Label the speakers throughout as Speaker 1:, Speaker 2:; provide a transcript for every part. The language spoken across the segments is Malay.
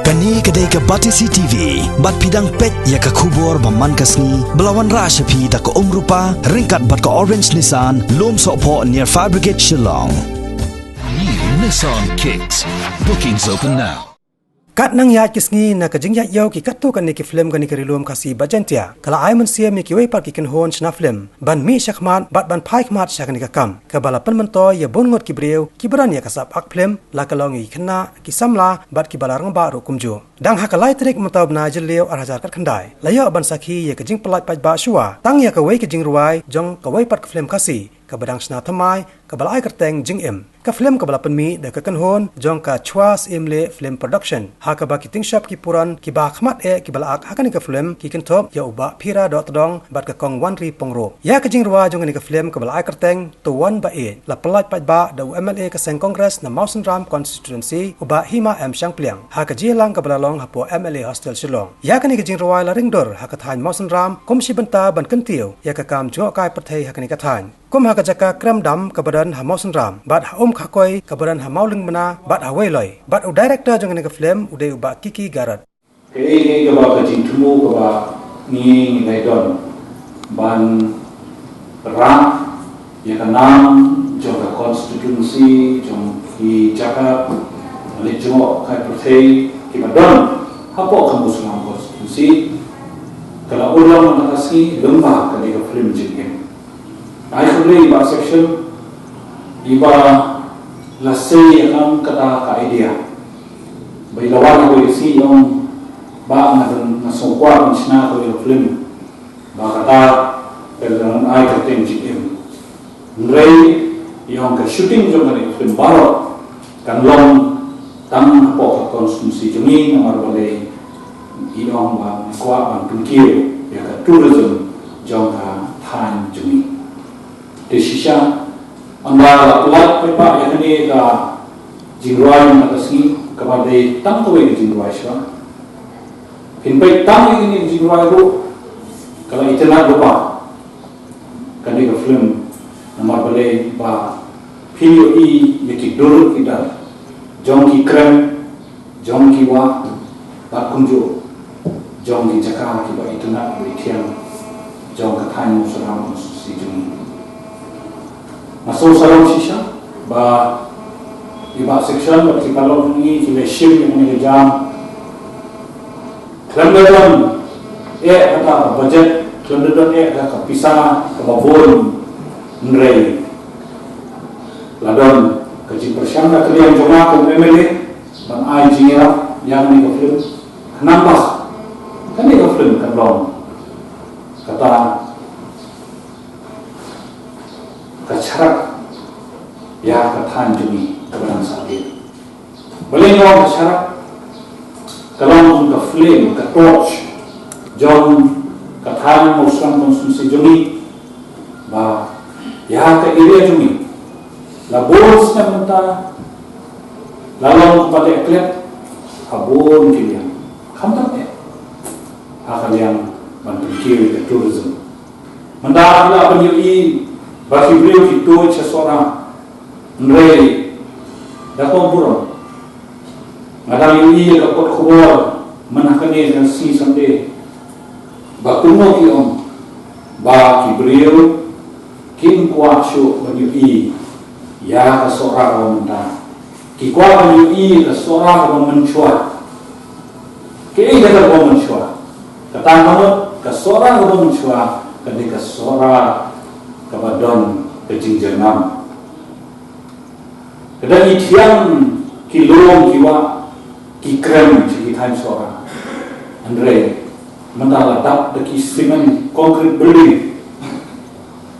Speaker 1: Kani kedai ke Batisi TV, bat pidang pet ya ke kubur baman kasni, belawan rashapi da ke rupa, ringkat bat ke orange Nissan, lom sokpo near Fire Brigade Shillong.
Speaker 2: New Nissan Kicks. Bookings open now.
Speaker 3: Kat nang ya kisngi na kajing ya yau ki katu kan ni ki film kan ni ki rilum kasi bajantia kala ai man sia mi ki wei par ki ken hon chna film ban mi shakmat bat ban phai khmat shak ni ka kam ka bala pan man to ya bon ngot ki breu ki bran ya kasap ak film la ka long i khna ki samla bat ki bala rang ba ro kumju dang ha ka lai trik matab na jeleu ar hajar kat khandai la ya ban sakhi ya kajing pelai Paidbah shua tang ya Kawei ki Jingrwai Jong Kawei par ki film kasi ka badang sna thamai ka bala ai kat Tang Jingim ka film ka bala pan mi da ka kan hon Jong ka chwas imle film production ha ka ba ki ting shop ki puran ki ba khmat ki bala ak ha ka ni ka film ki kan top ya uba phira dot dong bat ka kong wan ri pongro ya ka Jingrwai Jong ni ka film ka bala ai kat Tang to wan ba la pelai Paidbah da MLA ka seng congress na Mausan Ram constituency uba hima am shang pliang ha ka jilang ka bala long ha po MLA hostel Shillong ya ka ni ka Jingrwai la ringdor ha ka than Mausan Ram kom shi banta ban kan tiu ya ka kam jo kai pathai ha ka ni ka than kum ha ka jaka kram dam ka badan ha Mausan Ram bat ha khakoi ka badan ha mauling mana bat ha weiloi bat u director jong ni ka film ude uba kiki garat
Speaker 4: ke ba ka jing tumu ka ba ni ngai don ban ra ya ka nam jong ka constituency jong ki jaka le jo kai pathai ki badan ha po ka Muslim constituency kala ulang na kasi lemba ka ni ka film Jingim ai fully ba section iba lasei akan kata ka idea bai lawan ko isi yung ba na sokwa ng sina ko yung film ba kata pelan ai ka Tang Jingim ngai yung ka shooting jo ng film baro kan long tang po ka constituency jumi na marbale iong ba kwa ban pungkir ya ka tourism jong ka than jumi desisya anda lat pepa yang ni ka Jingrwai na kasi kepada Tang Kawei Jingrwai siya hinpai Tang ini Jingrwai ru kalau itu nak lupa kan ni ka film nama bale ba POE yaki dur kita Jong ki krem Jong ki wa ba kunjo Jong ki jaka ki ba itu nak beritian Jong ka than Muslim si jung masuk salam sisa ba iba section ba kalau ni kita shim yang ni jam kelandaran kata budget kelandaran kata pisah ke babon nrei ladon kaji persyang kalian joma ko MLA ban ai jingira yang ni ko film kenapa kan ni ko film kan long kata kacarak ya kathan jumi keberan sakit boleh ngomong kacarak kalau ka flame ka torch Jong kathan Muslim konsumsi jumi ba ya ka area jumi labos na menta lalong kepada eklet habon kilian kamtak akan yang bantu kiri ke tourism mendahlah penyui bagi beliau itu seseorang nrei dakon pura ngadang ini dapat kubur menakani dan si sampai bakumo kiom bagi beliau kin kuasyo menyui ya seseorang mentah kikwa menyui seseorang mencuat kini kita mencuat katakan seseorang mencuat ketika seseorang kabadon kejing jenam kada itian kilong kiwa kikrem cikitan seorang Andre mendalat deki simen konkret building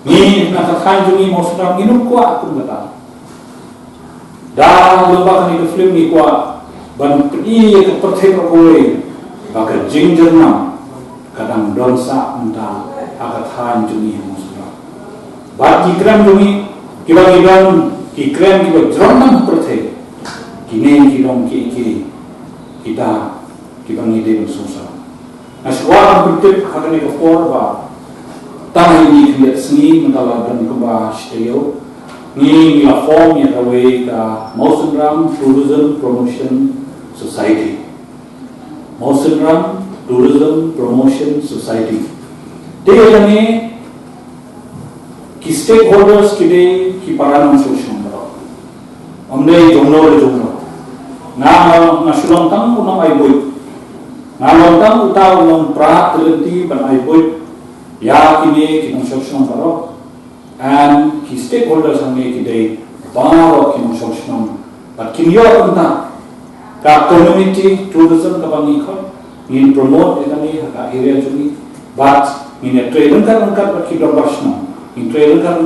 Speaker 4: ni nak kanjungi mau sedang minum kuat aku kata dah lupa kan itu film ni kuat ban pergi ke pertai Kawei baka jing jenam kadang donsa entah akan kanjungi bat kikrem jumi kiba gidon kikrem kiba jronam perthe kini kidong ki kita kiba ngide susah aswa bertip kadang ke forba tang ini dia seni mentala dan keba stereo ni la form ya Kawei ka Mausan Ram Tourism Promotion Society Mausenram Tourism Promotion Society. Dia ni ki stakeholders kide ki paranong solution baro. Amne jongno. Na sulong tang unang ay boy. Na tang utaw ng pra telenti ban ay boy. Ya kini kinong solution baro. And ki stakeholders ang kide baro kinong solution. But kinyo unta ka community tourism ka bangikon in promote etani ka area juni but in a trade kan ki dobashno in trade kan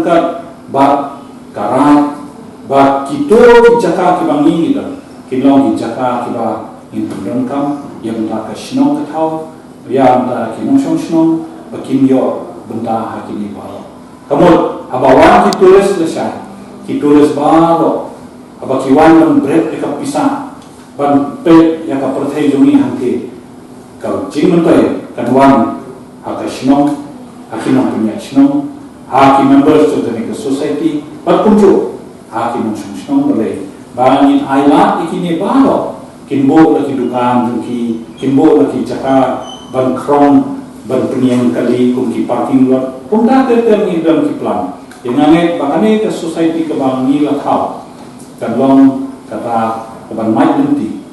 Speaker 4: but karat but kito jaka ki bangi da kilong jaka ki ba in kam yang ta ka shnong ka thau ya ta ki nong shong ba kinyo benda hakini ba kamot abawan ki tourist lesha ki tourist ba ro aba ki wan ng bread ka pisa ban pe ya ka perthai juni hangke ka Jingim kan wan hakashnong hakinong punya shnong haki members of the society pat kunjo haki nong shnong boleh bangin aila ikini baro kinbo laki dukan duki kinbo laki jaka ban krong ban punyang kali kumki parking lot punda tertem dalam ki plan yengange bakane ke society ke bangi la thau kan long kata ban mai nanti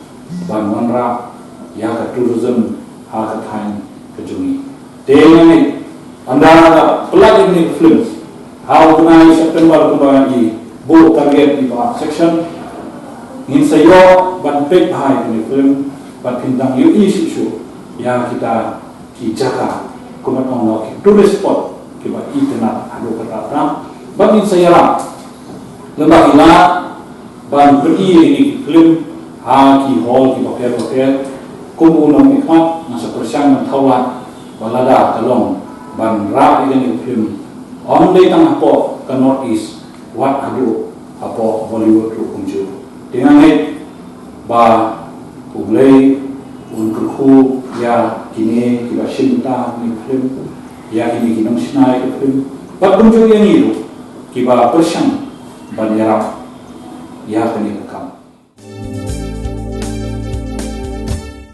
Speaker 4: ban wanra ya ka tourism ha ka thain ka juni dengan anda pelat ini film how tunai September kembali bu target di bawah section ingin saya ban Paidbah ini film ban tentang isu yang kita jaga kemudian kita tulis spot kita internet ada kata ban ingin saya lembah ilah ban beri ini film ki hall ki hotel kumunong ikmat nasa persyang ng tawat balada talong ban ra ini film only tang apo ka north east what adu apo Bollywood ru kunju dengan ba Pyllait unkurku ya kini kiba shinta ni film ya kini kinong sinai ke film ba kunju yang itu kiba persyang ban yarap ya kini